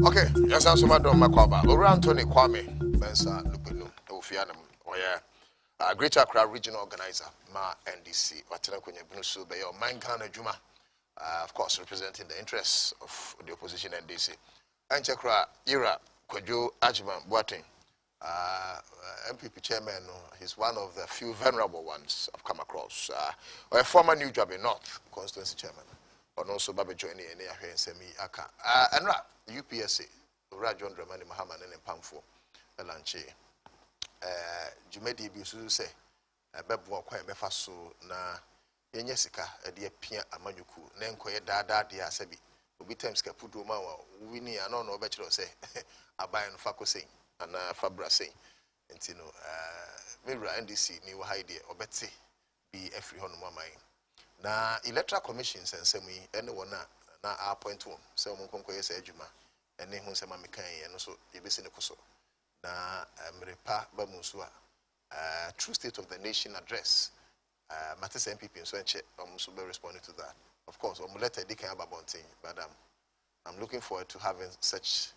Okay, yes, I'm Madam Makwaba. Around Tony Kwame, Bensa Lupino, Ofianum, or Greater Accra Regional Organizer, Ma NDC, Watanakunya Bunusu, Bay or Mankana Juma, of course, representing the interests of the opposition NDC. Anchakra, Ira, Kwajo, Ajman, Boating, MPP chairman, he's one of the few venerable ones I've come across. A former New Dwabre North constituency chairman. And also Baba joining in here and Semi Aka. And UPSA, Rajon Dramani Mahaman and Pamfo, Elanche. Jumedi Busu say, a bebo quite befaso na Yenyesika, a dear Pia Amanuku, Nenkoya Dada dia Sebi, Ubitem Skapudu Mawa, Winnie and no better say, Abayan Fako saying, and Fabra saying, and Tino, Mira NDC, New Heidi, or Betsy, be every honor mine. Na electoral commissions and semi anyone na appoint one so mo konko yesa adwuma ene hu sema mekan ye no so yebesi ne koso na mrepa ba musu a true state of the nation address matters MPP so enche so be responding to that. Of course letter they can about but I'm looking forward to having such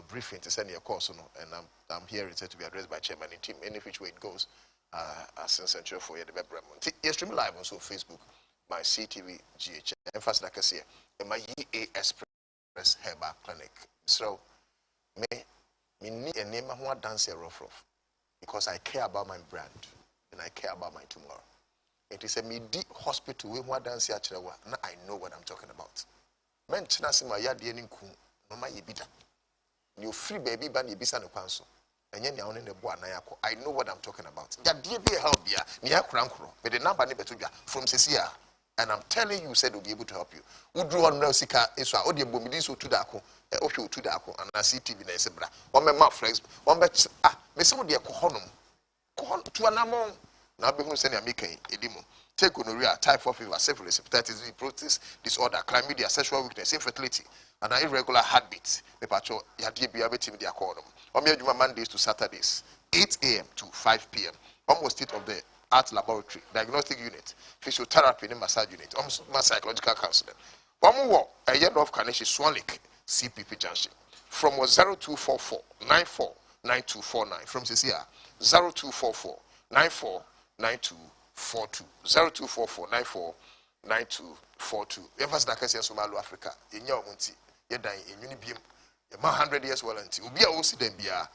briefing to send your course and I'm here to be addressed by chairman in team any which way it goes as central for the Dwabre. Yes, stream live on so Facebook. My CTV GH, and first like I say, my EA Express Herbal Clinic. So, me need a name of one dance rough because I care about my brand and I care about my tomorrow. It is a midi hospital with one dance here. Now I know what I'm talking about. Men chinasi ma yadi eninku no ma yebida. You free baby ban yebisa no kwanso. Enye nya one ne bo anayako. I know what I'm talking about. Ya die be help bia me akurankuro. But the number ne betodwa from sesia. And I'm telling you, said we'll be able to help you. Who drew on Sika Iswa, or the Bomidis Otu Darko, Otu Darko, and I see TV Nesebra. One man, friends, one bet, Miss Odia Kohonum, Kohon to an among. Now, before sending a Mickey, Edimo. Take gonorrhea, typhoid fever, syphilis, hepatitis B, protein disorder, chlamydia, sexual weakness, infertility, and an irregular heartbeat. The patrol, Yadiabiabetim, the accordum. On Mondays to Saturdays, 8 a.m. to 5 p.m. Almost state of the art laboratory, diagnostic unit, physiotherapy, and massage unit, almost psychological counseling. One more, a year of Carnation Swan Lake, CPP Junction. From 0244 94 9249. From Cecilia, 0244 94 9242. 0244 94 9242. Emphasize that case in Somalia, Africa. In your munti, you're dying in Unibium. You're 100 years well until we are also then be a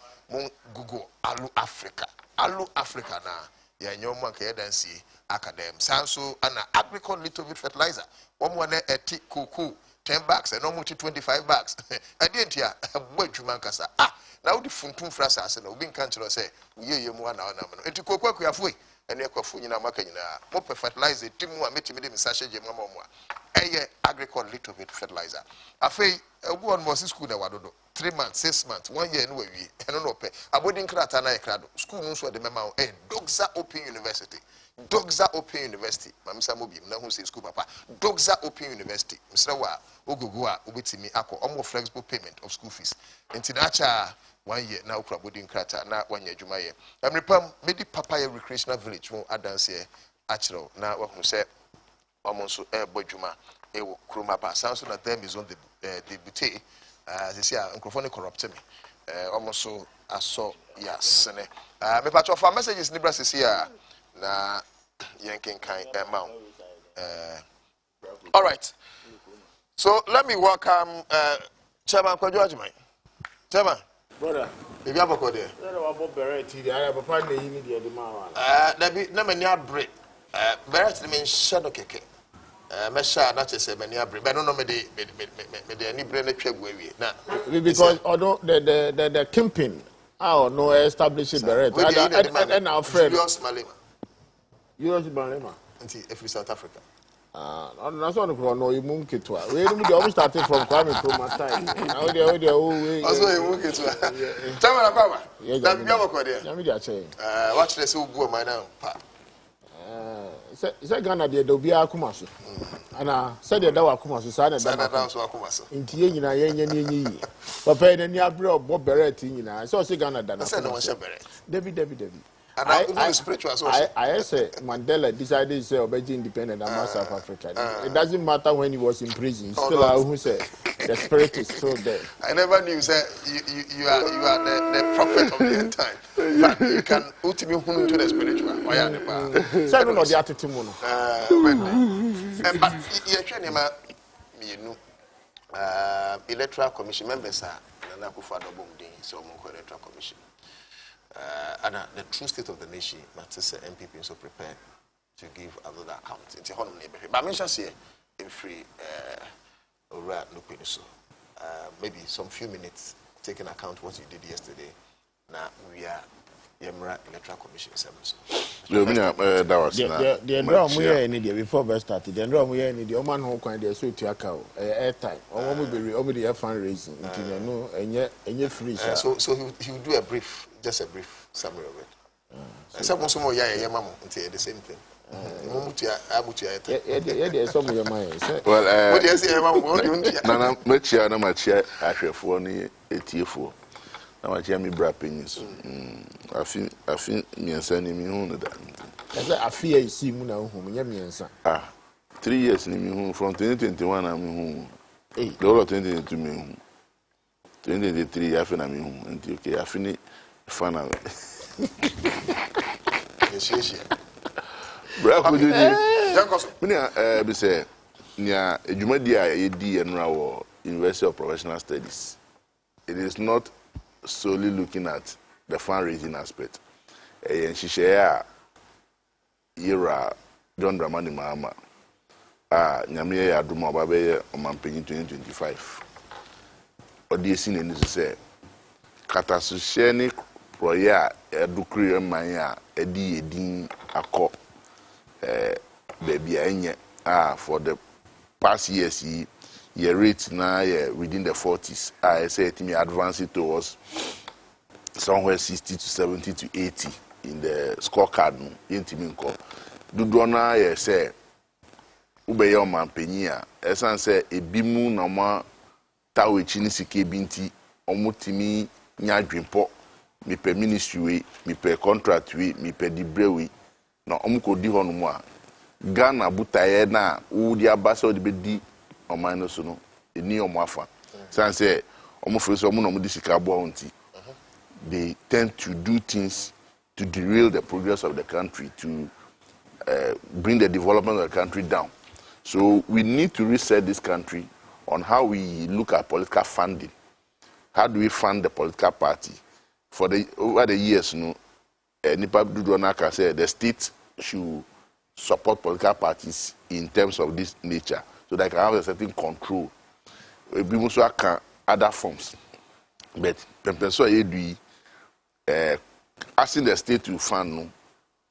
Google Alu Africa. Alu Africa now. Ya nyoma ke dansi academ sanso ana agricole little bit fertilizer one one eti kuku 10 bucks and almost 25 bucks adentia bo adwuma nkasa na wo di funtum frasa ase na obi nkan kiro say uye mu na na no enti koku akuyafo ene akwafu nyina maka nyina mo fertilizer timu a metimi de misashe je mama mo eye agricole little bit fertilizer afei obu on mo school na wadodo 3 months 6 months 1 year no we eno no pe abodi nkrata na ekrado school no so de mema Dogza Open University Dogza Open University mamisa mobi na hu say school papa Dogza Open University msra wa ogogo a obetimi akọ omo flexible payment of school fees ntinacha 1 year na ukra abodi nkrata na wanya adwuma ye amrepam medi papaya recreational village mo adanse achiro na wahu say omo so bodwuma ewo kroma pa sanso na them is on the debute they say microphone corrupt me almost so aso ya sene me patch of messages libra here na yankin kind amount all right, so let me welcome Chairman Kwajo Ajimai. Chairman brother if you have a code there papa na yi ni de ma na bi na mania break beret mean shadow keke mesha na chese mania break but no me de ani break na twa guawie na because although the campaign no established beret and our friend Julius Malema if South Africa that's one no imu ketwa we no dey almost starting from Kwame Nkrumah time now we also imu ketwa Chairman Akwaba that be abako there na me dey ache watch the say ubu o man now pa say Ghana dey obi akuma so ana say dey da akuma so say na da so akuma so nti ye nyina ye nya ni enyi papa na ni abre obo beret nyina say o say Ghana da na say no one beret David I spiritual I say Mandela decided to say Obeji independent and South Africa. It doesn't matter when he was in prison. Still, who said the spirit is still there. I never knew that you are the prophet of the end time. But you can ultimately move into the spiritual. So I don't know the attitude. But you electoral commission members are so electoral commission. And the true state of the nation, Matisse MPP so prepared to give another account. It's a whole neighborhood. But I mention here in free maybe some few minutes taking account what you did yesterday. Now we are Yemra Electoral Commission service. That was the drum we are in before we started. The drum we are in the Oman who kind of so to account airtime. Or will be fundraising. No, and yet free. So he will do a brief, just a brief summary of it. And some more Yamamo until the same thing. Well, what do you say, Nana, Machia, Namachia, actually, for any 84. Now I hear me brapping. I think me and sending me home. I fear you see Muna home, Yamiansa. 3 years in me home from 2021. I'm home. The whole 2022 me home. 2023, I feel I'm home. And okay, I finish final. Bra ko didi me be say nya edwumadi a yedi enra wo University of Professional Studies. It is not solely looking at the fundraising aspect. En hihye a yera John Dramani Mahama nyame ya aduma oba be omampanyi 2025 odi esi na ni say kataso hye ni proya edukure man a edi edin akọ baby for the past years your rate now within the 40s. I say it me advance it towards somewhere 60 to 70 to 80 in the scorecard no intiminko do na say ube yo man penya esan say ebimu na ma tawechi ni sike binti omutimi nya dwempo me per ministry we me per contract we me per Dwabre we na omukodi hono mu a Ghana butaye na udi abasa odi bedi oman no so no eni omafa san say omufreso omo no mudi sika abo onti they tend to do things to derail the progress of the country, to bring the development of the country down. So we need to reset this country on how we look at political funding. How do we fund the political party? For over the years, Nipa Dudwana can say the state should support political parties in terms of this nature, so they can have a certain control. We also can other forms, but asking the state to fund,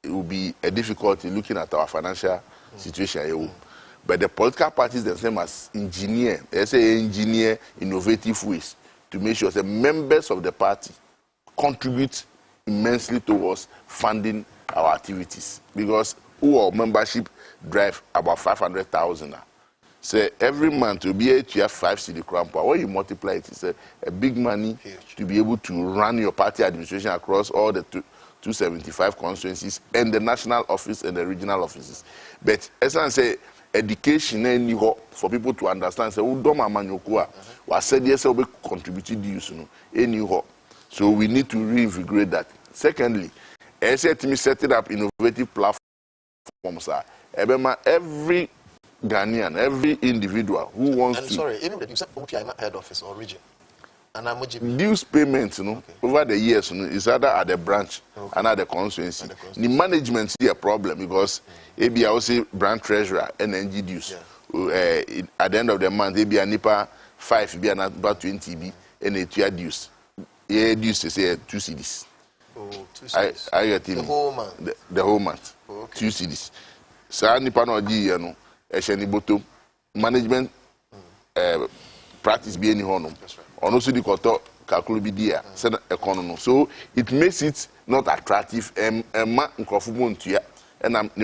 it will be a difficulty looking at our financial situation. But the political parties themselves must engineer, innovative ways to make sure the members of the party contribute immensely towards funding our activities. Because our membership drive about 500,000. So every month to be able to have 5 cedi crampa. When you multiply it, it's a big money to be able to run your party administration across all the 275 constituencies and the national office and the regional offices. But as I say, education for people to understand. Say, was said yes, we contributed use so we need to reinvigorate that. Secondly, as I set it up innovative platforms. Every Ghanaian, every individual who wants to. Sorry, even you said head office or region. And dues payments, over the years, is either at the branch and at the constituency. The management is a problem because maybe I will say branch treasurer and NG dues. At the end of the month, maybe a NIPA 5, be about 20 B, and a 2 dues. Dues to say 2 cedis. Oh, 2 cedis. I get the whole month. The whole month. Okay. 2 cedis. So NIPA no di Boto management practice be any honor. On also the koto calculabidia said economy. So it makes it not attractive and the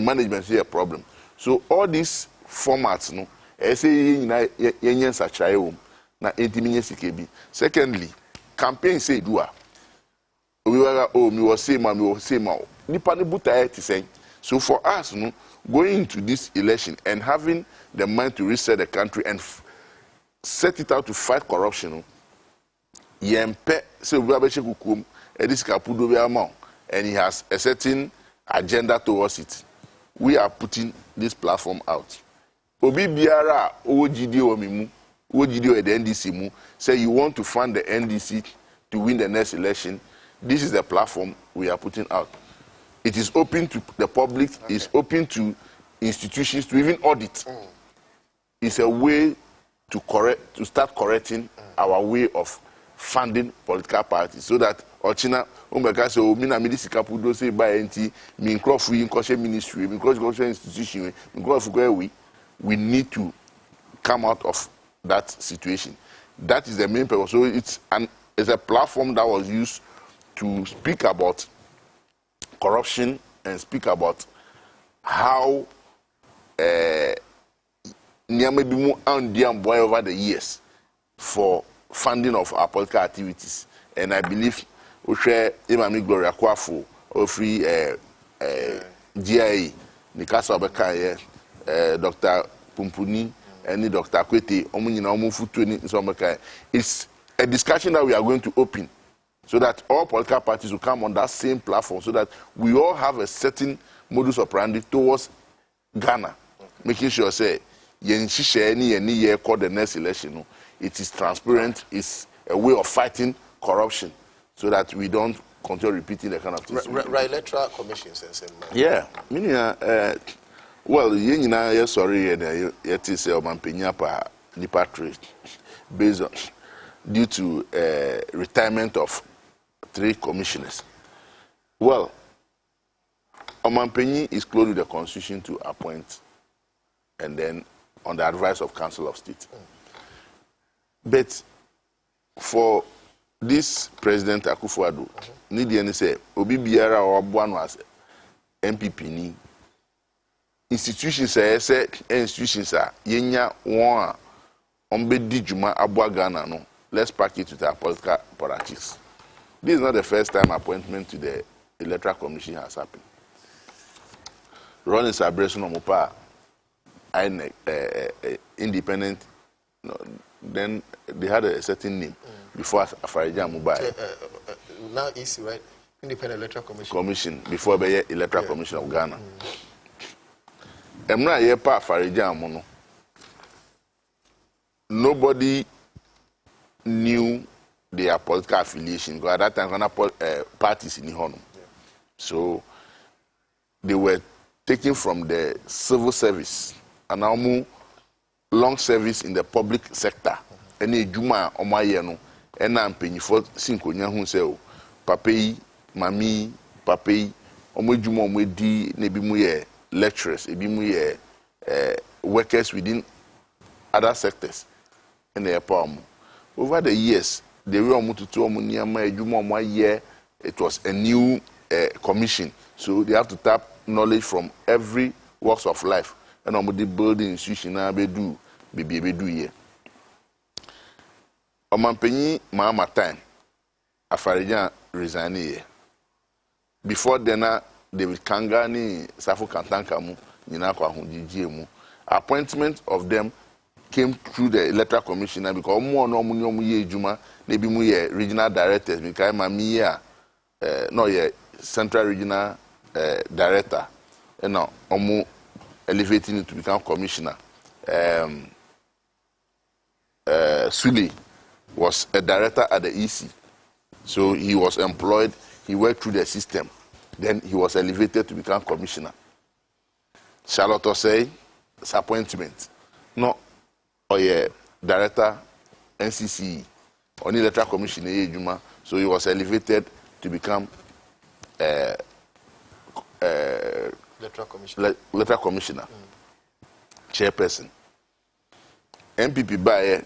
management is a problem. So all these formats Secondly, campaign say do we were oh me was say ma nipa ne buta to say. So for us, no, going into this election and having the mind to reset the country and set it out to fight corruption, no, yempe say we abeche kukum edis kapudo be amount, and he has a certain agenda towards it. We are putting this platform out. Obi biara OGD omimu, OGD at the NDC mu, say you want to fund the NDC to win the next election. This is the platform we are putting out. It is open to the public, it's open to institutions to even audit. It's a way to start correcting our way of funding political parties so that Ochina Omega say Mina Medisika Pudo say by NT, me Crawford in Koshe Ministry, me Koshe institution, me Crawford we need to come out of that situation. That is the main purpose. So it's a platform that was used to speak about corruption and speak about how Niamebimu and Diamboy over the years for funding of our political activities. And I believe we share Imami Gloria Kwafu, Ofri GIA, Nikasa Obekaye, Dr. Pumpuni, and Dr. Kwete, Omunina Omufutu, Nsomekaye. It's a discussion that we are going to open so that all political parties will come on that same platform so that we all have a certain modus operandi towards Ghana, making sure, say, ye call the next election. It is transparent, it's a way of fighting corruption so that we don't continue repeating the kind of things. Right, electoral commissions and same. Yeah, meaning, well, yes, sorry, it is a Mampenya pa departure based on due to retirement of 3 commissioners. Well, Omanpenyi is close to the constitution to appoint and then on the advice of Council of State. But for this President Akufo-Addo, Nidiane say, Obi Biara or Abuano as MPP ni institutions say institutions are yenya one ombedi juma abua Ghana no. Let's pack it with our political politics. This is not the first time appointment to the Electoral Commission has happened. Ronnie Sabreson Omopa, independent, no, then they had a certain name before Afarija Mubai. Now EC, right? Independent Electoral Commission before the Electoral Commission of Ghana. Emra yepa Afarija Amuno. Nobody knew their political affiliation because at that time parties in Honum. So they were taken from the civil service and now move long service in the public sector. Any Juma Omayeno and I'm paying for Sinkonya who say Papai, Mami, Papai, Omujuma Omedi, Nebimuye lecturers, Ebimuye workers within other sectors in the palm. Over the years, the it was a new commission, so they have to tap knowledge from every walks of life. And on the building institution, do here. Omanpenyi Mahama time, Afarijan resigned here. Before then, David Kangani, Safu Kantankamu, Ninakwa Hunjijiemu, appointment of them came through the Electoral Commissioner because more no munye juma maybe muye regional directors because mamia no ye central regional director and now omu elevating it to become commissioner. Suli was a director at the EC, so he was employed, he worked through the system, then he was elevated to become commissioner. Charlotte Osei, appointment. No, or yeah, director NCC, on Electoral Commission Juma, so he was elevated to become Electoral Commissioner, chairperson. MPP by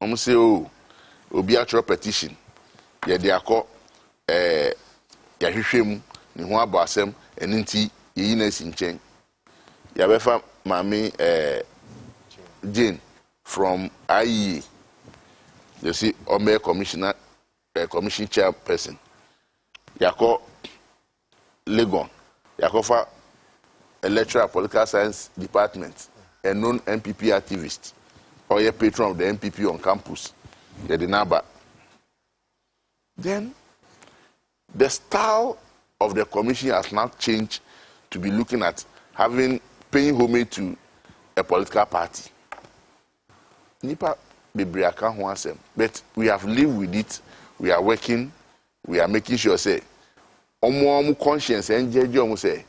almost say obi atro petition ye de akọ ya hwehwem ni ho abasem eninti yi na si nchen ya befa mami Jane from IE, you see Ome commissioner commission chairperson Yako Legon, Yakofa electoral political science department, a known MPP activist, or a patron of the MPP on campus, Yedinaba. Then the style of the commission has now changed to be looking at paying homage to a political party. Nipa bebriaka ho asem, but we have lived with it. We are working. We are making sure say omo conscience enjeje omo say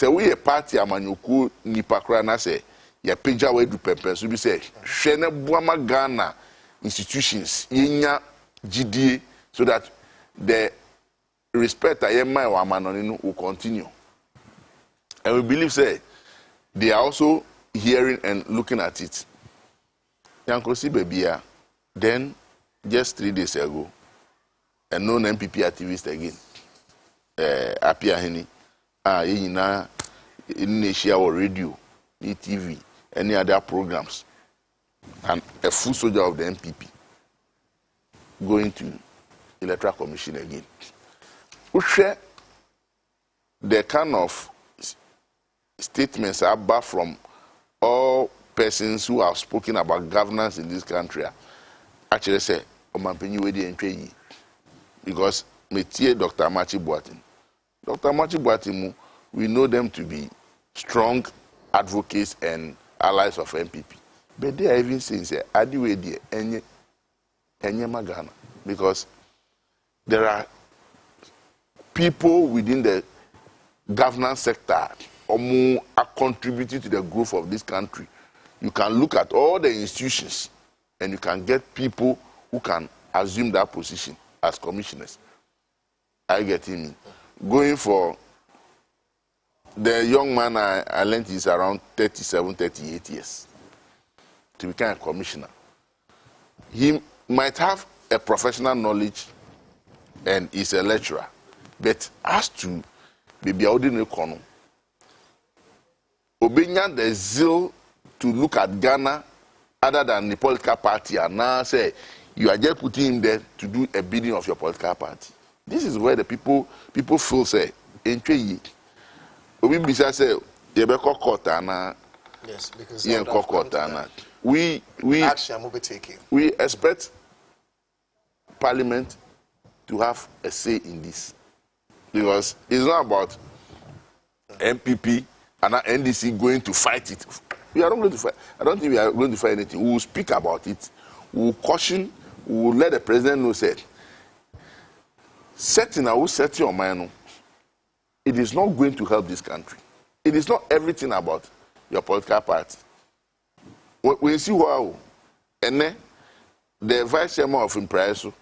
we a party amanyoku nipa kra na say ya pagya we du pepe so bi say hwe ne boama Ghana institutions yenya gidie so that the respect I am my woman will continue. And we believe say they are also hearing and looking at it. Yankosi Bebia, then just 3 days ago, a known MPP activist again, Apia Heni, in Asia or radio, TV, any other programs, and a full soldier of the MPP going to Electoral Commission again. We share the kind of statements about from all persons who have spoken about governance in this country. Actually say, because Dr. Amachi Boatin. Dr. Amachi Boatin, we know them to be strong advocates and allies of MPP. But they are even saying, say, Adiwe Enye Magana. Because there are people within the governance sector who are contributing to the growth of this country. You can look at all the institutions and you can get people who can assume that position as commissioners. I get him. Going for the young man I learned is around 37, 38 years to become a commissioner. He might have a professional knowledge and is a lecturer, but as to maybe ordinary economy, Obenya the zeal to look at Ghana other than the political party and now say you are just putting him there to do a bidding of your political party. This is where the people feel say entry. Obi bisa say yebeko kotana. Yes, because we action will be taken. We expect Parliament to have a say in this, because it's not about MPP and NDC going to fight it. We are not going to fight. I don't think we are going to fight anything. We will speak about it. We will caution. We will let the president know that setting your mind. It is not going to help this country. It is not everything about your political party. When you see how, and then the vice chairman of Impresso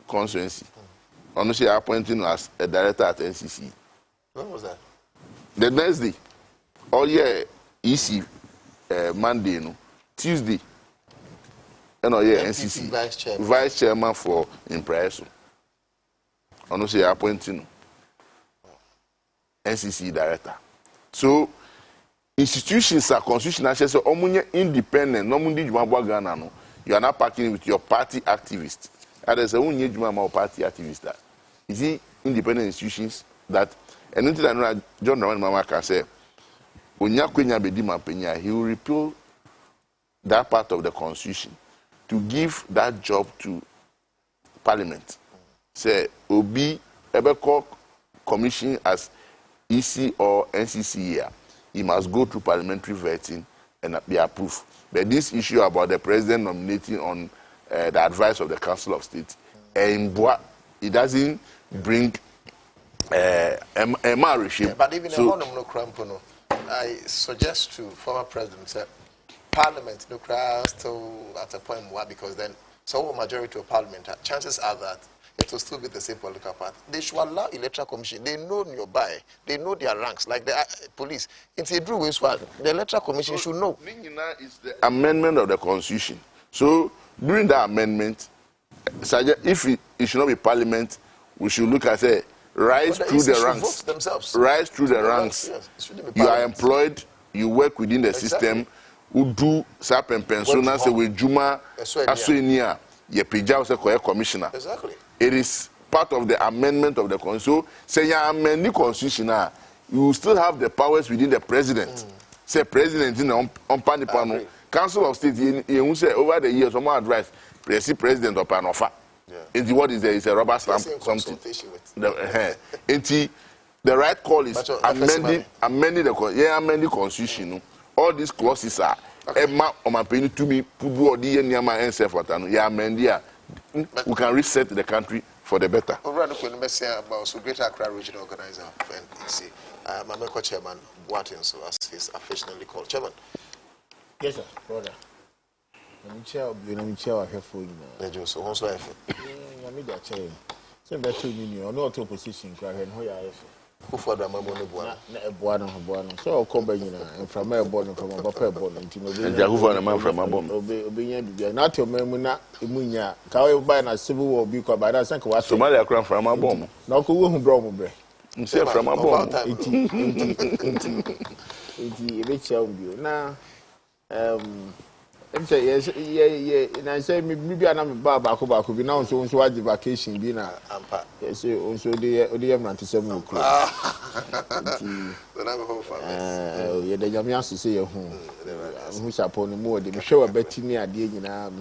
constituency, honestly appointing as a director at NCC. When was that? The next day, EC Monday, no, Tuesday, and NCC vice chairman for Impresso. Honestly appointing NCC director. So institutions are constitutional. So omunye independent. No mundi juma Ghana no. You are not packing with your party activists. Others unye juma party activists. Is it independent institutions that anything that John Raman Mama can say? Onya kwenya bedima penya. He will repeal that part of the constitution to give that job to Parliament. Say Obi Ebeko commission as EC or NCC here, he must go through parliamentary vetting and be approved. But this issue about the president nominating on the advice of the Council of State, it doesn't bring a regime. Yeah, but even I suggest to former president that Parliament still at a point more, because then so majority of Parliament, chances are that it will still be the same political party. They should allow electoral commission. They know nearby. They know their ranks, like the police. It's a true way. The electoral commission should know. Is the amendment of the constitution. So during that amendment, if it should not be Parliament, we should look at it. Rise through the ranks. Rise through the ranks. Yes. You are employed. You work within the system. Who do sap and pensioners with Juma Asuinia. Ye pija was a commissioner. Exactly. It is part of the amendment of the constitution. Say you amend the constitution now, you still have the powers within the president. Say president in on panel, council of state. You say over the years, some advice, president of Panofa. Into what is there is a rubber stamp something. The right call is amending the constitution. All these clauses are Emma on my penny to me, Pubu or Diana and Sefatan. Yeah, Mendia. We can reset the country for the better. Over about so Greater Accra Regional Organizer of NEC, Mameko Chairman Boatin, so as he's affectionately called. Chairman. Yes, sir, brother. I'm chair for you. So also I made that chair. So better you or not opposition, cry and who are who for the Mamma Buano. So I'll come back and from my born from a pepper born into the man from my bomb. Not your memuna, Imunia, Cow by a civil war because by that second was Somalia crown from my bomb. No, who brought me. Say from my bomb. Now, yes, and I say maybe I'm back could be now so what the vacation be now. Yes, also the Yam97 o'clock. The Yamias to say home. Who's upon the more, they show a betting near the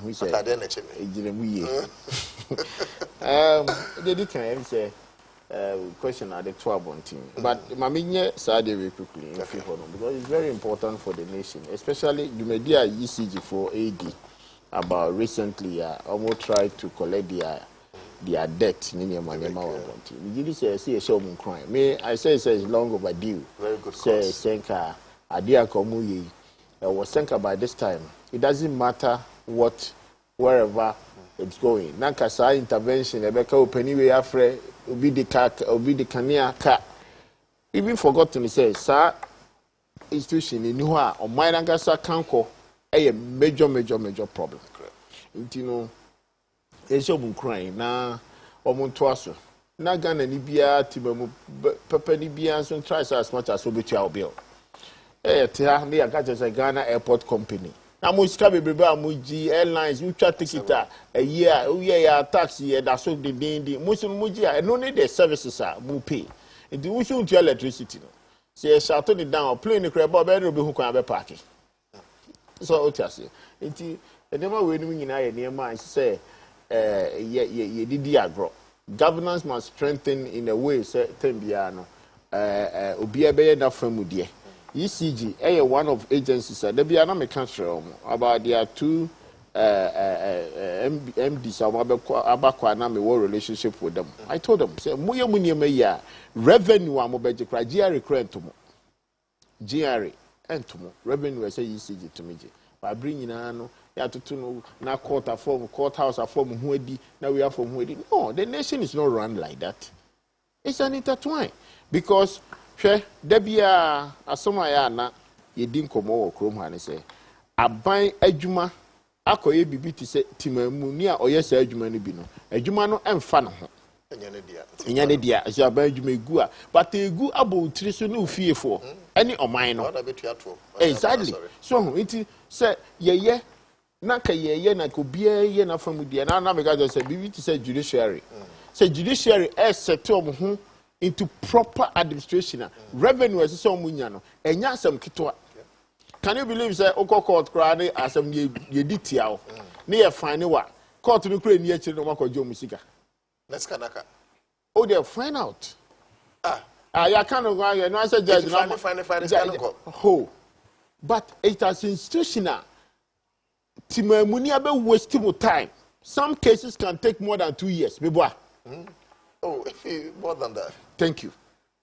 who said, I didn't we. They can say. Question at the 12 team. But Maminya Sade very quickly because it's very important for the nation, especially the media ECG for AD about recently almost tried to collect their debt in your money. Did you say a show crime? May I say it's long overdue. Very good. Say Senka Adia Komuyi was Senka by this time. It doesn't matter wherever it's going. Nankasa intervention, Rebecca Openiwe Afre. Obi the Kania car. Even forgotten to say, sir, institution in Nua or Mairangasa Kanko, a major problem. You know, a job crying now, or Montoaso. Nagan and Ibia, Tibamu, Papa Libia, and tries as much as Obichao Bill. Me, I got as a Ghana airport company. Now, most Muji Airlines, you try to ticket a year, taxi, that's all the day. Muslim Mujia, and only the services are will pay. And the issue to electricity. Say, shall turn it down, playing the crab, and who can have a party. So, Otiasi, and never winning in I near mine say, ye did agro. Governance must strengthen in a way, say, Tembiano, Ubia enough from Mudia. ECG, one of agencies, there be another country about their two MDs about war relationship with them. I told them, say, Muya Munia revenue, I'm about to cry, GRE Crentumo. GRE, Entumo, revenue, I say ECG to me. By bringing an to know now courthouse, a form Huedi, now we are from Huedi. No, the nation is not run like that. It's an intertwine because. Debia Asomayana, ye didn't come over Chrome and say, I buy a Juma, Akoye Bibi to say Timamunia or yes, a Jumani Bino, a Jumano and Fan. In any dear, as you are by Jumegua, but they go about Trisunu fear for any of mine. Exactly. So it said, ye, Naka ye, na could be a yena from the Anna said, Bibi to say judiciary. Say judiciary as set to into proper administration. Revenue is so munyano. And ya some kitwa. Can you believe say Oko court crane as some ye detail? Near fine wa. Court no crane near children wako jo musika. Let's kanaka. Oh, they'll find out. Ya can't go. No, I said judge. Ho. But it has institutional. Timamunia be wasting time. Some cases can take more than 2 years. Oh, if you more than that. Thank you.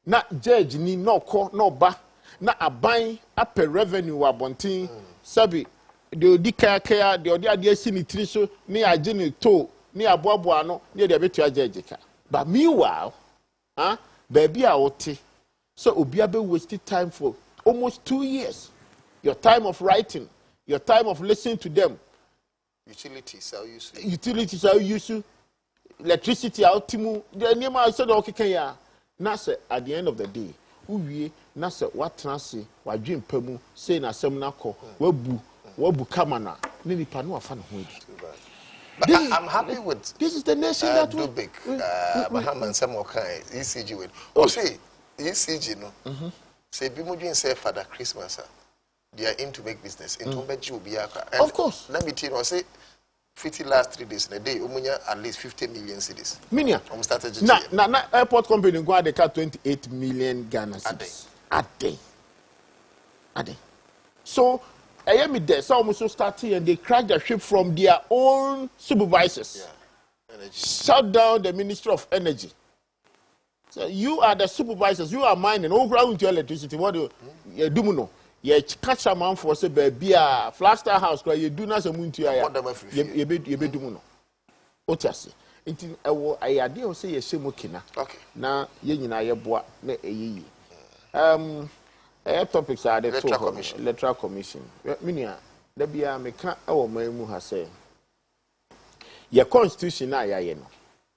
Na judge ni no call no ba na aban ape revenue abontin sabi de odi kaka de odi ade asi ni tiri so ni age ni to ni aboabo ano ni de betu judge ka. But meanwhile, baby a wote so obi abe waste time for almost 2 years. Your time of writing, your time of listening to them. Utilities are used. Electricity altimu the name I said okay ya na say at the end of the day uwie na say what transi wadwen pamu say na sem na ko wabu kama na nipa no afa no ho edi But I'm happy with this is the nation that do big. Muhammad Samokai, ECG with. Say ECG no. Say Bimujin say Father Christmas. They are into make business. Into of course. Let me tell you, say 50 last 3 days in a day, umunya at least 50 million cedis. Minia. Na airport company go they cut 28 million Ghana cedis a day. So I am there. So almost starting and they crack the ship from their own supervisors. Yeah. Energy. Shut down the Ministry of Energy. So you are the supervisors. You are mining. All ground to electricity. What do you do? No. You catch a man for say baby a Flagstaff house. You do not say muntu ya. You be do no. Otiase. Inti I idea say you shame okina. Okay. Na ye nyina ye boa na eyiyi. Topics are the electoral commission. Minia, there be a meka our memu has said. Your constitution, I know.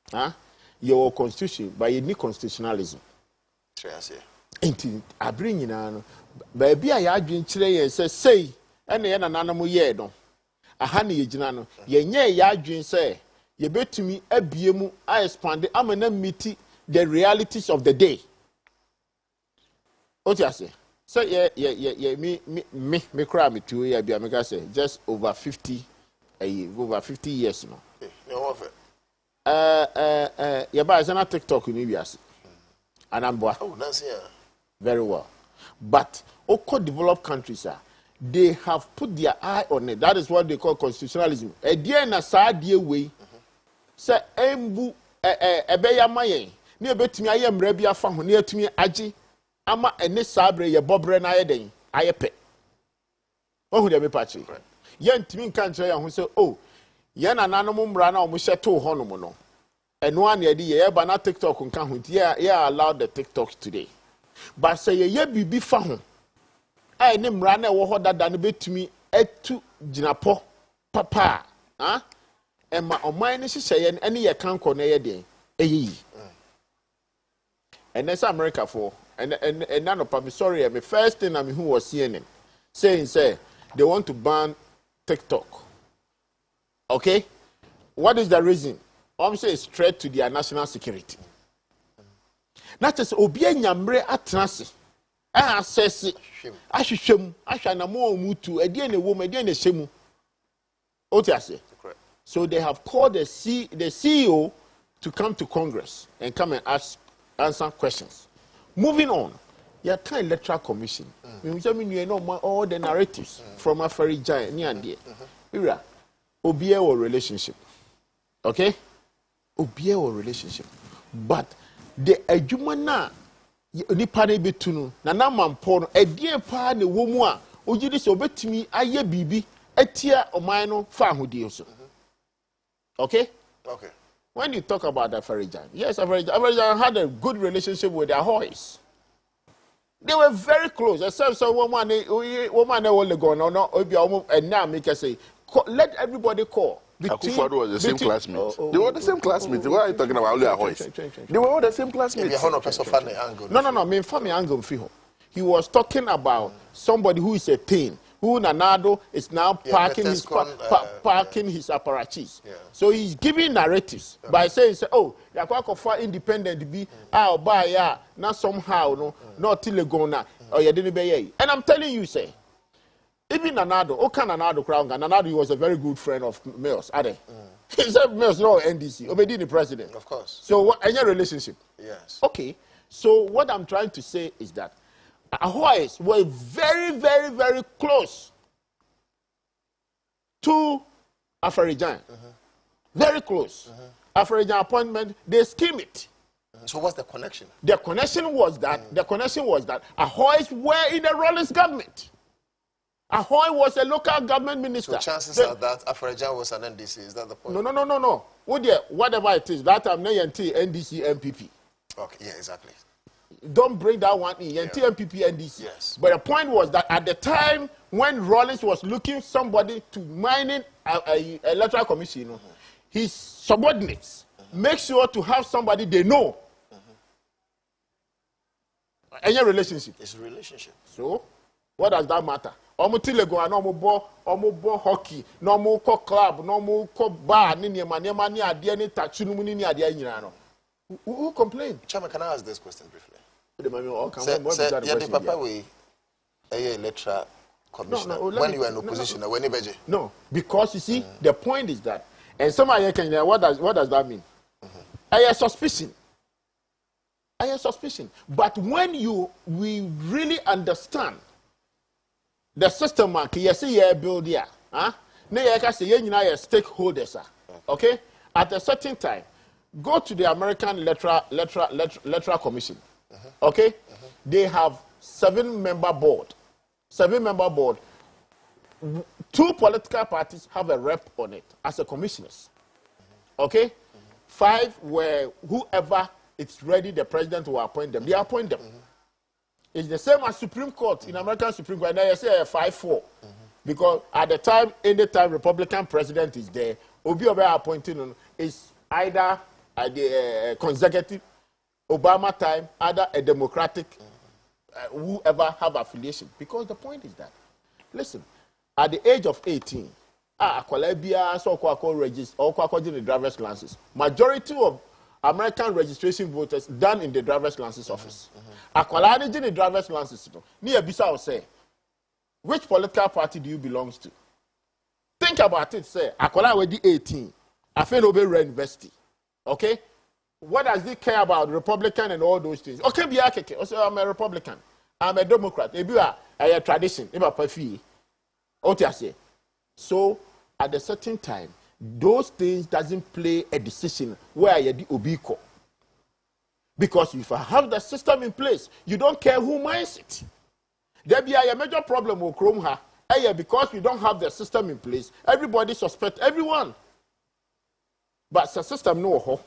Huh? Your constitution, by any constitutionalism. Indeed, I bring in an baby. I drink today and say, and the animal ye no. A honey, Janano, ye ya drink say, ye bet to me a biemu, I expand the amenity the realities of the day. What you say? So me cry me 2 years be America say just over 50 years now. No offer. Yeah, but it's not TikTok in Ibias. And I'm oh, that's yeah. Very well. But Oko developed countries they have put their eye on it. That is what they call constitutionalism. A dear na sa dear way. Say embu ebeya maye. Near betimi ayem rebia fa ho near to me aji. Ama ene sabre ye bobre na ye den ayepe ohu de me pachi ye ntimi nka nche ya ho se oh ye na nanom mra na o mo hyeto ho no mo no eno an ye de ye ba na TikTok nka ho ti ye allowed the TikTok today but say ye bibi fa ho ai ne mra na wo ho dada no betumi etu ginapo papa ha e ma oman ne hye ye ene ye kanko na ye den eyi and that's America for and none of me sorry, my first thing I mean who was CNN saying say they want to ban TikTok. Okay? What is the reason? I'm saying it's threat to their national security. Not just obie nyamre atrase. Assess ahwehwem ahwana mo mutu ade na wo ade na hyemu. Otiase. So they have called the CEO to come to Congress and come and answer questions. Moving on, your kind electoral commission. We know all the narratives from a very giant near and dear. Ira, obie or relationship. Okay? Obie or relationship. But the ejumana ni pare betunu na na mampo no edie pa ne womu a ogidi se obetimi aye bibi etia oman no fa ahodie so. Okay? Okay. When you talk about Afarijan, yes, Afarijan had a good relationship with their boys. They were very close. Except so woman only go no, and now make us say, let everybody call. Akufo-Addo was the same classmates. They were the same classmates. Why are you talking about their boys? They were all the same classmates. No. Me family angle fiho. He was talking about somebody who is a teen. Who Nanado is now parking his apparatus. Yeah. So he's giving narratives by saying, oh, Yakwakofa independent be buy ya not somehow no not till gona or you didn't be. And I'm telling you, say, even Nanado, Nanado Crown, Nanado he was a very good friend of Mills. He said Mills no NDC, Obedi the president. Of course. So what any relationship? Yes. Okay. So what I'm trying to say is that Ahoyes were very, very, very close to Afarijan. Very close. Afarijan appointment, they scheme it. So what's the connection? The connection was that Ahoyes were in the Rollins government. Ahoy was a local government minister. So chances are that Afarijan was an NDC. Is that the point? No. Whatever it is, that time NDC, MPP. Okay, yeah, exactly. Don't bring that one in. TMPP NDC. Yes. But the point was that at the time when Rollins was looking somebody to mining a electoral commission, his subordinates make sure to have somebody they know. Any relationship. It's a relationship. So, what does that matter? tilego na omo hockey na omo ko club na omo ko bar ni niema ni ade ni tachunu mu ni ade anyina no who complain? Chairman, can I ask this question briefly? The papa we electoral commissioner when you were in opposition when you no, because you see the point is that, and some are can what does that mean? I have suspicion. But when we really understand the system, you see, you build here, huh? You can say you are stakeholders, okay? At a certain time, go to the American Electoral Commission, okay? They have 7-member board. 7-member board. 2 political parties have a rep on it as a commissioners, okay? 5 were whoever it's ready, the president will appoint them. They appoint them. It's the same as Supreme Court in American Supreme Court. Now you say 5-4, because at the time, anytime Republican president is there, Obi appointing is either the consecutive Obama time, either a Democratic, whoever have affiliation. Because the point is that, listen, at the age of 18, register or the driver's license. Majority of American registration voters done in the driver's license office. Akwala in the driver's license. Near Bisa will say, which political party do you belong to? Think about it. Say, Akwala already 18. I feel over university. Okay, what does he care about Republican and all those things? Okay, be I'm a Republican. I'm a Democrat. Maybe a tradition. So at a certain time, those things doesn't play a decision where you the obiko. Because if I have the system in place, you don't care who minds it. There be a major problem with Chrome because we don't have the system in place, everybody suspect everyone. But the system no ho.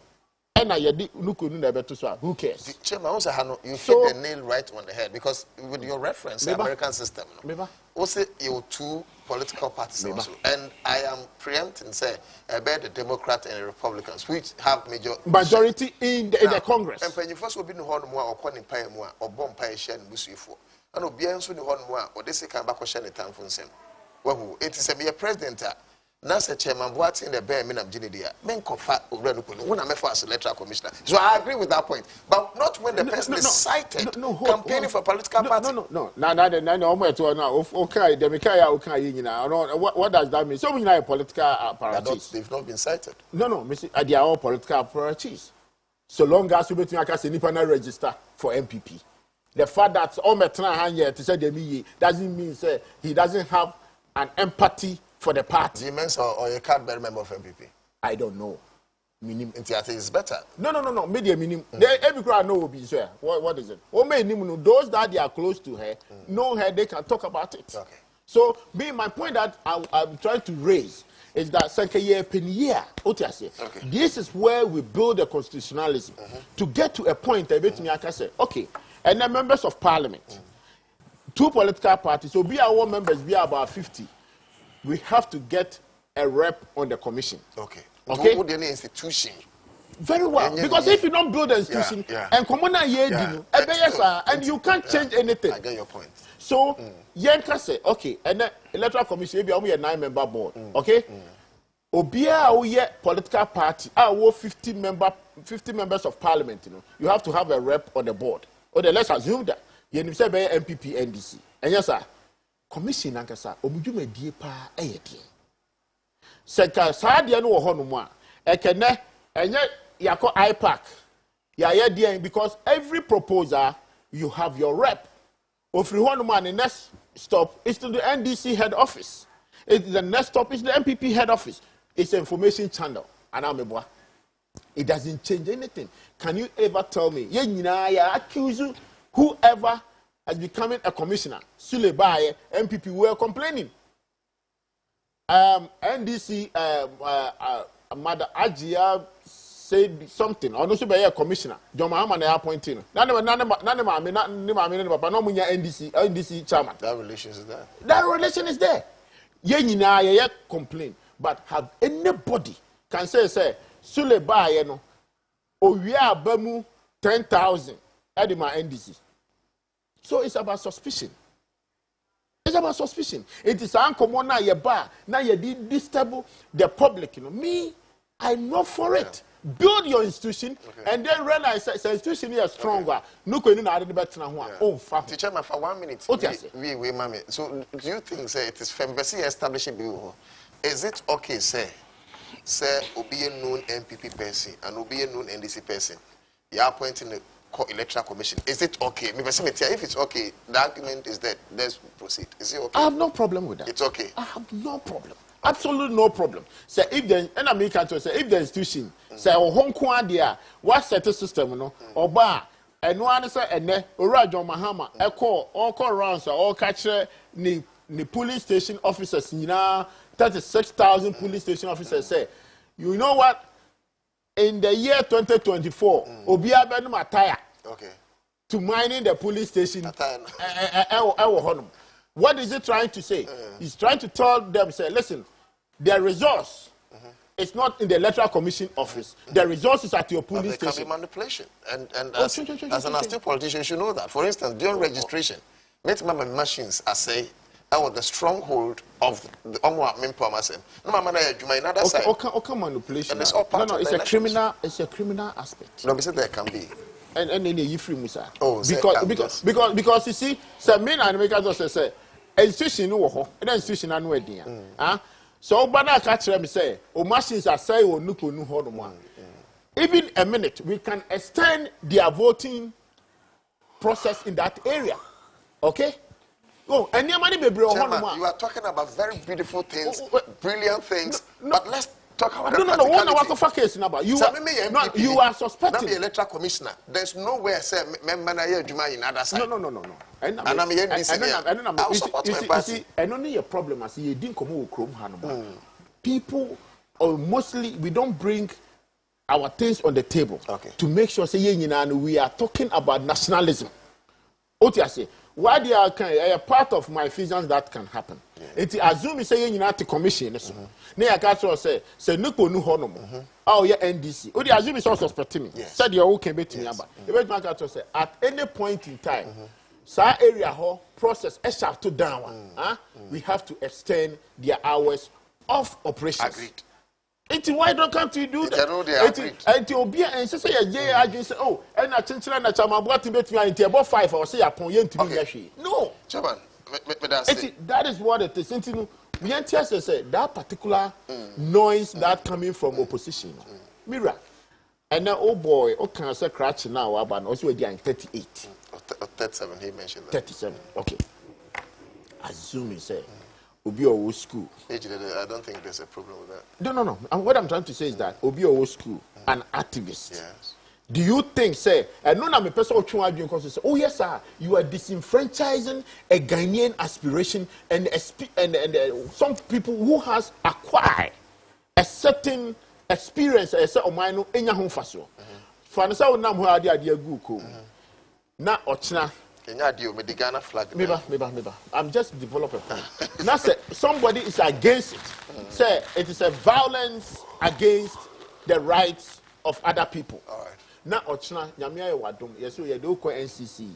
Who cares? Chairman, you hit the nail right on the head, because with your reference, the American system, also you 2 political parties also, and I am preempting say about the Democrat and the Republicans, which have majority in the Congress. And when you first will be no more or calling pay more or bomb pay share and busu for, and obedience to the one more or this kind of question at time from them. Well, it is a president. Now, Chairman, what's in the bare minimum Ginidia? Men confer when I'm a first electoral commissioner. So I agree with that point. But not when the person is cited campaigning for a political party. No. Okay, what does that mean? So we are political apparatus. They've not been cited. No, they are all political apparatus. So long as you can register for MPP. The fact that all Metran here to say the doesn't mean say he doesn't have an empathy for the party. Demons or a card bearer member of MPP? I don't know. Minimum. Is better. No. Media minimum. Every crowd know will be sure. What is it? Those that they are close to her, know her, they can talk about it. Okay. So, my point that I'm trying to raise is that this is where we build a constitutionalism to get to a point that I can say, okay, and the members of parliament, 2 political parties, so be our members, be about 50. We have to get a rep on the commission. Okay. What the institution? Very well. Because if you don't build an institution, and and you can't change anything. I get your point. So, Yanka say, okay, and the electoral commission, maybe only a 9-member board. Okay? Obia political party, 50 members of parliament, you have to have a rep on the board. Or let's assume that you say MPP, NDC. And yes, sir. Commission ankasa omujume die pa eyedie seka saade no wo hono mu a ekene enye yako IPAC ya yedie, because every proposal you have your rep ofri hono mu, and the next stop is to the NDC head office. The next stop is the MPP head office. It's an information channel. And it doesn't change anything. Can you ever tell me ye nyina ya accuse whoever as becoming a commissioner, Sulebaye, MPP were complaining. NDC, Mother Ajia said something. I know she be a commissioner. John Mahama they appointing. NDC chairman. That relation is there. That relation is there. Ye nyina ye complain, but have anybody can say Sulebaye no owie abamu 10,000 at my NDC. So it's about suspicion. It's about suspicion. It is uncommon now you bar, now you disturb the public. Me, I'm not for it. Build your institution and then realize the institution is stronger. No going to add better than one. Oh, teacher, for 1 minute. We, mommy. So, do you think, say, it is embassy establishing bill? Is it okay, say, be a known MPP person and be a known NDC person? You are appointing the electoral commission. Is it okay? If it's okay, the argument is that let's proceed. Is it okay? I have no problem with that. It's okay. I have no problem. Absolutely no problem. Say if the if the institution say Hong Kong there, what set system no oba and one say ene Urajo Mahama call rounds all catch ni police station officers 36,000 police station officers say, you know what? In the year 2024, Obia Benum attire to mining the police station. What is it trying to say? He's trying to tell them, say, listen, their resource is not in the electoral commission office. The resource is at your police station. There can be manipulation. And as an astute politician, you should know that. For instance, during registration, machines, I say, the stronghold of the manipulation. Okay, manipulation. And it's all part no, of it's the a criminal. It's a criminal aspect. No, there can be. And then you free Musa. Oh, because you see, some men and makers say, institution no, institution no idea. So, but I catch them say, machines are say or nuku no hold one. Even a minute, we can extend their voting process in that area. Okay. Oh, and your money may be Chairman, you are talking about very beautiful things, brilliant things, but let's talk about the practicality. You are suspecting. The electoral commissioner. There's nowhere say member na Juma in other side. No. And I'm here I will support my party. And only a problem as you didn't come over Chrome Hannibal. People, or mostly, we don't bring our things on the table to make sure say we are talking about nationalism. What you say? Why they are a part of my visions that can happen. It assume you say you need to commission. Ne ya catch say nuko nu hono mo. Oh yeah NDC. O dey assume is also suspecting me. Said you okay bet me aba. E bet catch say at any point in time, sa area ho process e sharp to down. We have to extend their hours of operations. Agreed. Why don't you do that? Until be and say say oh and I chinchina na chama bwati betumi until about 5 or say upon you to be no. Chairman, that is what it is. We say that particular noise that coming from opposition. Mira. And now oh boy, okay, say crash now about also we are 38. 37 he mentioned that. 37. Okay. Assuming say Obi Owo school. I don't think there's a problem with that. No. And what I'm trying to say is that Obi Owo school, an activist. Yes. Do you think, say, and no, I'm a person who say, oh yes, sir, you are disenfranchising a Ghanaian aspiration and some people who has acquired a certain experience, a certain minor in your home faso. For the sound now, where they are good. Now, Ochna. I'm just developing. Now, say somebody is against it. Say it is a violence against the rights of other people. All right. Now, Ochna, Yamia Wadum, yes, you do NCC.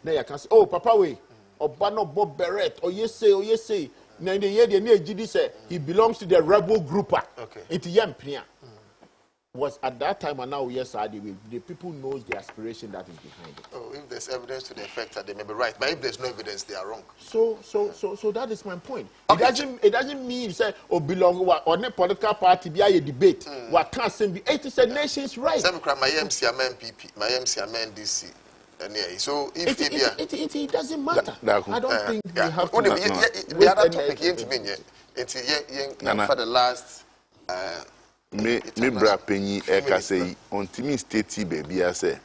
Now you can say, oh, Papa, we, or Bano Bob Barrett, or yes, say. Now, the year the near GD say he belongs to the rebel group. Okay. It's Yampia. Was at that time and now, yes, the people knows the aspiration that is behind it. Oh, if there's evidence to the effect that they may be right, but if there's no evidence, they are wrong. So that is my point. Okay. It doesn't mean say or belong or a political party be a debate. What can't say it is a nation's right. Some my MC MPP, my MC NDC. So if it doesn't matter. I don't think we have to. The other topic for the last. Me bra penny eka say on Timi State baby I say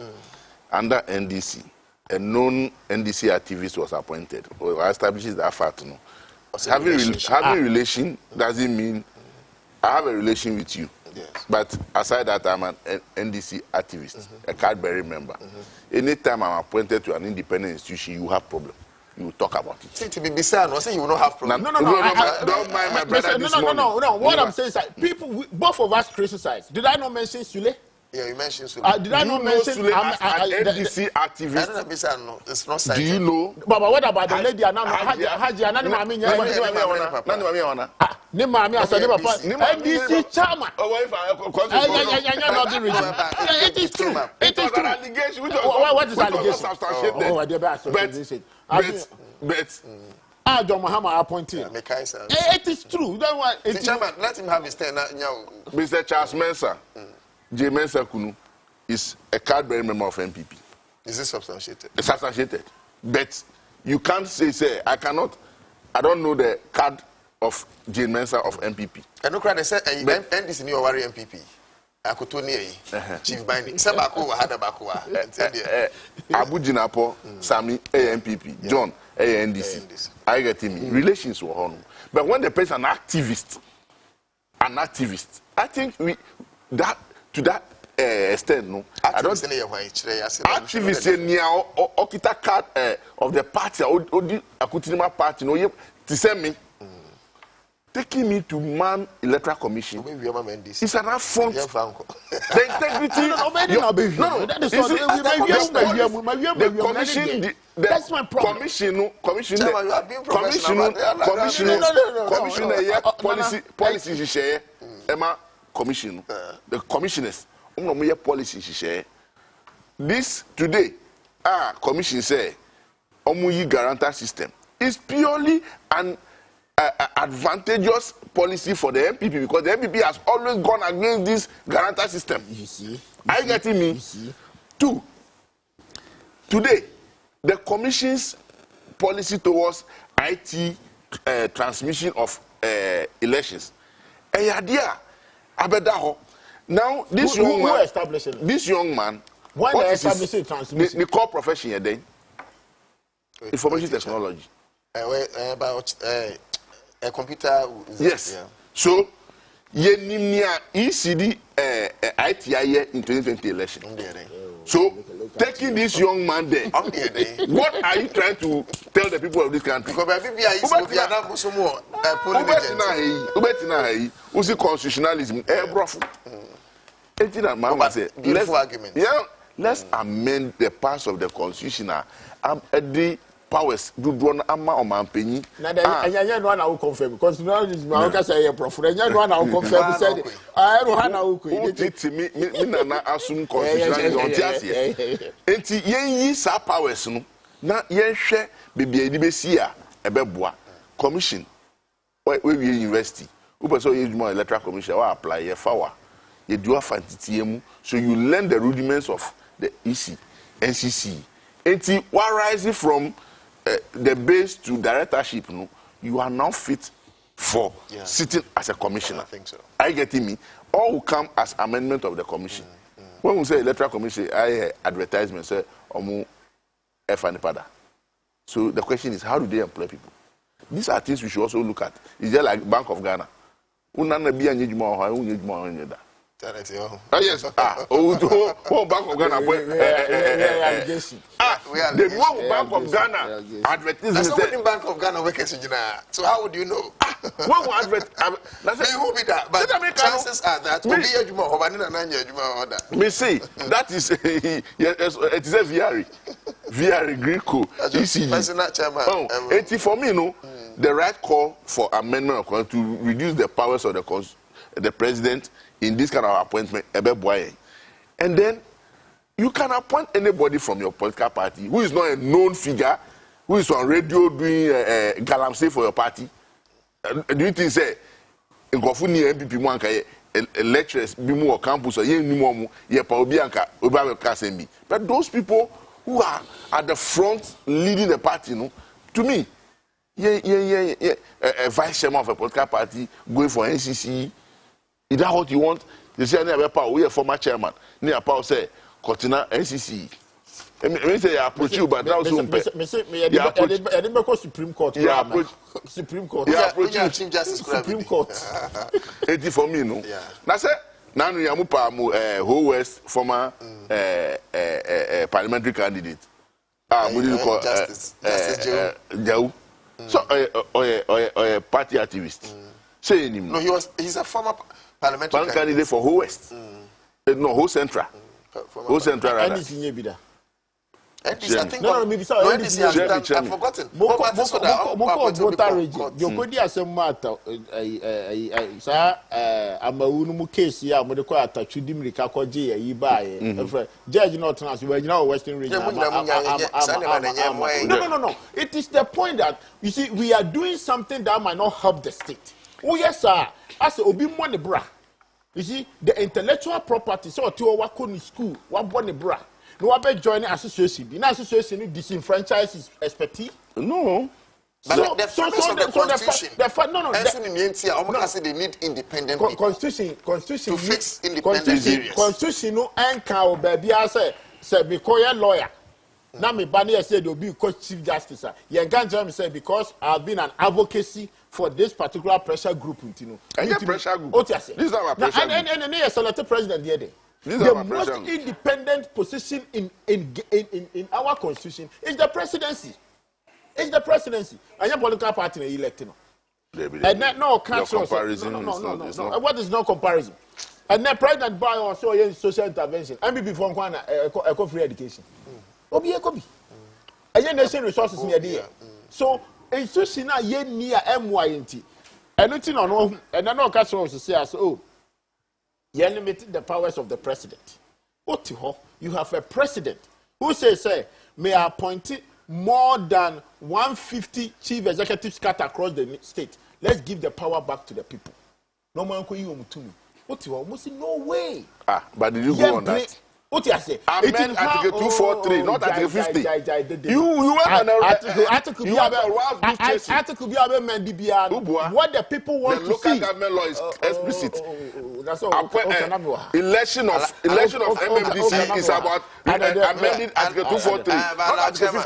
under NDC a known NDC activist was appointed or establishes that fact no. Having relation doesn't mean I have a relation with you. Yes. But aside that I'm an NDC activist, a Cadbury member. Anytime I'm appointed to an independent institution, you have problem. You talk about it. See, to be beside, I say you will not have problem. No. Don't mind my brother. No. What I'm saying is that people, both of us criticize. Did I not mention Sule? Yeah, you mentioned Sule. Did I not mention Sule as an NDC activist? It's not science. Do you know? But what about the lady? Haji, Nani Mami, Papa, NDC chairman. It is true. It is true. What is allegation? But John Mahama appointed. It is true. Chairman, let him have his turn now. Mr. Charles Mensah, J. Mensah Kunu, is a card-bearing member of MPP. Is this substantiated? It's substantiated. But you can't say, I don't know the card of J. Mensah of MPP. I know they said, NDC new worry MPP. I could tell you, Chief Binding. Sabako had a Bakua. Abu Jinapo, Sami, AMPP, John, ANDC. I get him. Relations were on. But when the person an activist, I think to that extent, no. I don't think activists near Okita card of the party, Odi Akutinima party, no, to send me. Taking me to man electoral commission. It's an affront. The integrity. That's my problem. Commissioner, policy share. Emma commission. The commissioners. Policy share. This today, commission say, Omuyi guarantor system is purely an advantageous policy for the MPP because the MPP has always gone against this guarantor system. You see? Are you getting me? You see? Two, today, the Commission's policy towards IT transmission of elections. Now, this young man, when they establishing transmission, the core profession here, then information technology. About a computer. Yes. Yeah. So, Yenimia ECD ITI in 2020 election. So, taking this young man there, what are you trying to tell the people of this country? Because constitutionalism, let's amend the parts of the constitution. Powers do drone ama o mampenyi na anya no na wo confirm because no is ma o ka say e prof anya no na wo confirm said I no ha na wo ko me na assume constitution on tiasie enti yen yi sa powers no na yen hwe bebia edi besi a ebeboa commission we university who person use more electoral commission wa apply ye fawa ye do afantiti mu so you learn the rudiments of the EC NCC enti what rising from the base to directorship, no, you are now fit for sitting as a commissioner. I think so. Are you getting me? All will come as amendment of the commission. When we say electoral commission, I advertisement say omu efanipada. So the question is, how do they employ people? These are things we should also look at. It's just like Bank of Ghana. Yes. Bank of Ghana. The Bank of Ghana advertising. Bank of Ghana workers. So how would you know? When we advert, who be that? But chances are that will be a me say that is it is a VR Greco. Personal chairman. For me, no, the right call for amendment of to reduce the powers of the president in this kind of appointment, and then you can appoint anybody from your political party who is not a known figure, who is on radio doing galamsey for your party. Do you think say Ngofuni MPP one lecturers be more campus or but those people who are at the front leading the party, no, to me, a vice chairman of a political party going for NCC. Is that what you want? They say, we are former chairman. Near Paul say, Cortina NCC. I say, I approach you, but now soon. I didn't go Supreme Court. Supreme Court. Yeah, approach you. Chief Justice Supreme Court. 80 for me, no? Now, say, now you are Whole West, former parliamentary candidate. Justice Jau. So, a party activist. Say him. No, he's a former parliamentary candidate for Whole West. No, whole central. Whole central rather. NDC, I think no, maybe so. NDC has done, I've forgotten. Moko voter region. You could hear some matter. Sir, I'm a woman case here. I'm going to call it a Chudimrika Koji, a Ibai. Judge not transfer, you know, Western region. No. It is the point that, you see, we are doing something that might not help the state. Oh, yes, sir. As Obi Money Bra. You see, the intellectual property, so to our school, what Bonnie Bra. No, I bet joining association. The association disenfranchise expertise. No. But So the premise of the constitution. They need independent people. Constitution to fix independent areas. Constitution no anchor baby I say because you're lawyer. Now me bani said you'll be chief justice. You can't say because I've been an advocacy for this particular pressure group. You know. Pressure group. What you say? This is our pressure group. And you selected president the other day. The most independent position in our constitution is the presidency. It's the presidency. And your political party is elected. And no comparison. No. What is no comparison? And then President Buy also in social intervention. And before eco free education. Obi. And your nation resources near there. So institution are near MYNT. And nothing on and I know Castro also say as you limited the powers of the president. You have a president who says, may I appoint more than 150 chief executives cut across the state. Let's give the power back to the people. No man could you no way. But did you go on that? What you say? Amend Article 243, not Article 50. You have Article what the people want to see. The local government law is explicit. Election of MMDC is about amending Article 243, not Article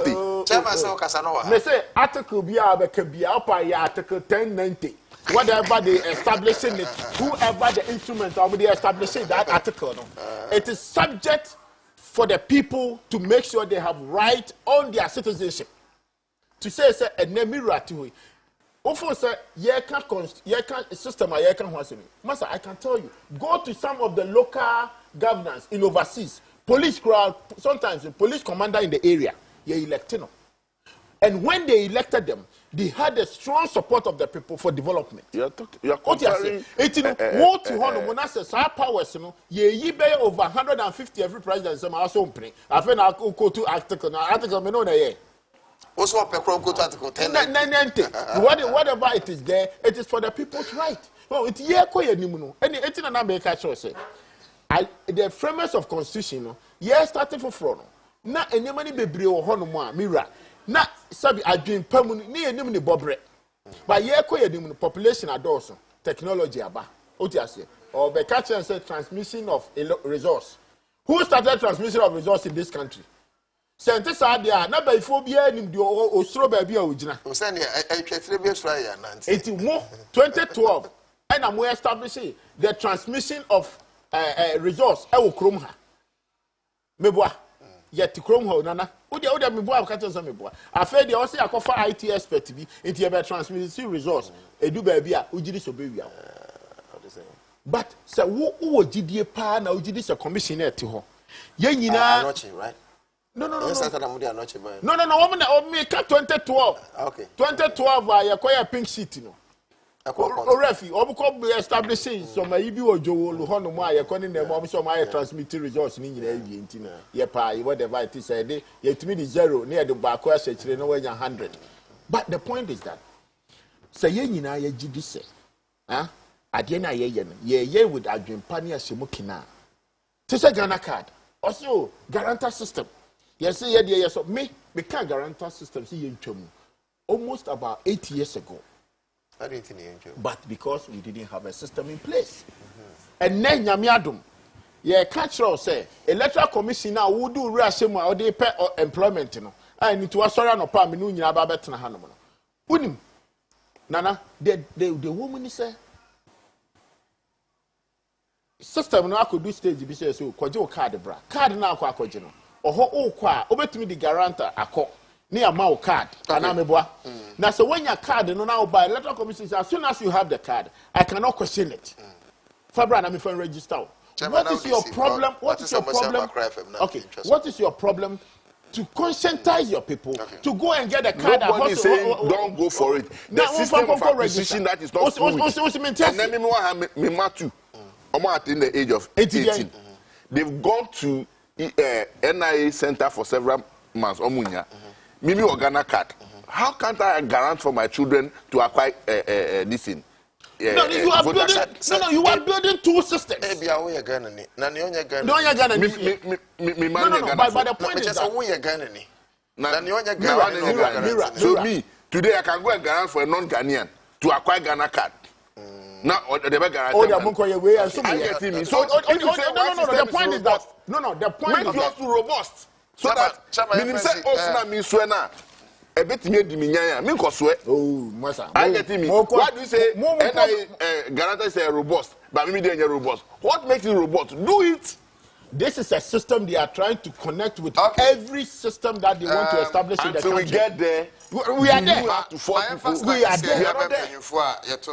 50. They say Article Article 1090. Whatever they establishing it, whoever the instrument of the establishing that article, it is subject for the people to make sure they have right on their citizenship. To say a mirror to it. Often say system Master, I can tell you, go to some of the local governors in overseas, police crowd, sometimes the police commander in the area, you elected them. And when they elected them, they had the strong support of the people for development. You're comparing. Powers, ye over 150 every president. Some also pray. I think I'll go to article. Article, me know that. Also, go to Article 10. Whatever it is there, it is for the people's right. Well, it's ye koye nimuno. Any it's an American show say. The framers of constitution, starting for fraud. Na any money be brio hono mirror. Na sabi adwin pamu ni enim ni bobre ba ye koye nim population adorso technology aba otiase or be catch and say transmission of resource. Who started transmission of resource in this country? Sente sa dia na ba ifo bia nim di osoro ba bia ogina o say na etwetire bi osoro ya nanti eti mo 2012 and am we establishing the transmission of resource e wo krom ha meboa yet krom ha nana Oda me boa catch some me boa. After they also akofa IT expert bi into be transmission resource. Edu ba bia ugidi so be wia. But say wo gidie pa na ugidi se commissioner te ho. Ye nyina right? No. No, woman me 2012. Okay. 2012 ya koya pink sheet no. Orefi obuko establishing some ibi ojowolu hono mu ayekoni na mo so my transmitting results ni nyina awie ntina ye pa whatever it is say ye timi di 0 na ye de ba ko ahekire na wanya 100. But the point is that say ye nyina ye gidi say ade na ye no ye with adwempa ne ahyemu kina to say Ghana card also guarantor system yes say ye de so me can guarantor system say ye ntwamu almost about 8 years ago. But because we didn't have a system in place. And then Yamiadum, cultural say electoral commission now would do reashema or they pay employment, I need to assure no palm in Babetna Hanaman. Unim Nana, the woman is a system now could do stage be so Kojo card bra. Card now Quacogeno. Or ho qua, over to me the guarantor a call. Near my card, now so when your card no now by electoral commission, as soon as you have the card, I cannot question it. Fabra na me for register. What is your problem? What is your problem? Okay, what is your problem? To conscientize your people to go and get a card. Nobody saying don't go for it. The system of acquisition that is not fluid. And then me too. I'm at in the age of 18. They've gone to NIA Center for several months. Mimi Organa card. How can't I grant for my children to acquire this thing? No, you are building. No, you are building two systems. But the point is that so me today I can go and grant for a non-Ghanaian to acquire Ghana card. Now the guarantee. Oh, I get me. So no. The point is that the point is that robust. So that meaning say Osuna means Swena. A bit near the Minya, Minkoswe. Oh, Massa. I get me. Why do you say guarantee say robust, but maybe they're robust? What makes it robust? Do it. This is a system they are trying to connect with every system that they want to establish in the country. Until we get there, we are there. You have to force people. We are there. We are not there.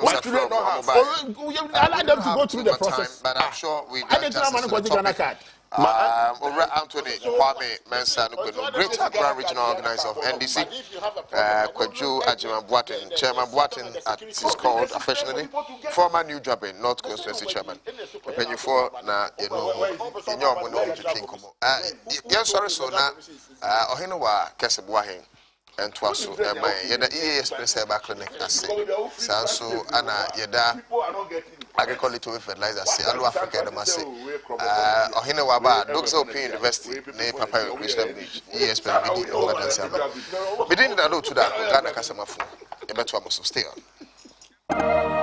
What do they not have? Allow them to go through the process. But I'm sure we Anthony Kwame Mensah, Great Accra Regional Organizer of NDC, Kwaju Ajima Boatin, Chairman Boatin, as it's called affectionately, former New Dwabre North Constituency Chairman. Penny for na in your money to think. Yes, sorry, so now, Ohinowa Kesabwahin. And twas so my yeda express clinic as Sanso Anna Yeda agricultural fertilizer say Alu Africa the Masse Ohine Waba Dogs Open University ne Papa Christian Bridge express BD over than Saba. We didn't know to that Ghana Kasamafu. Stay on.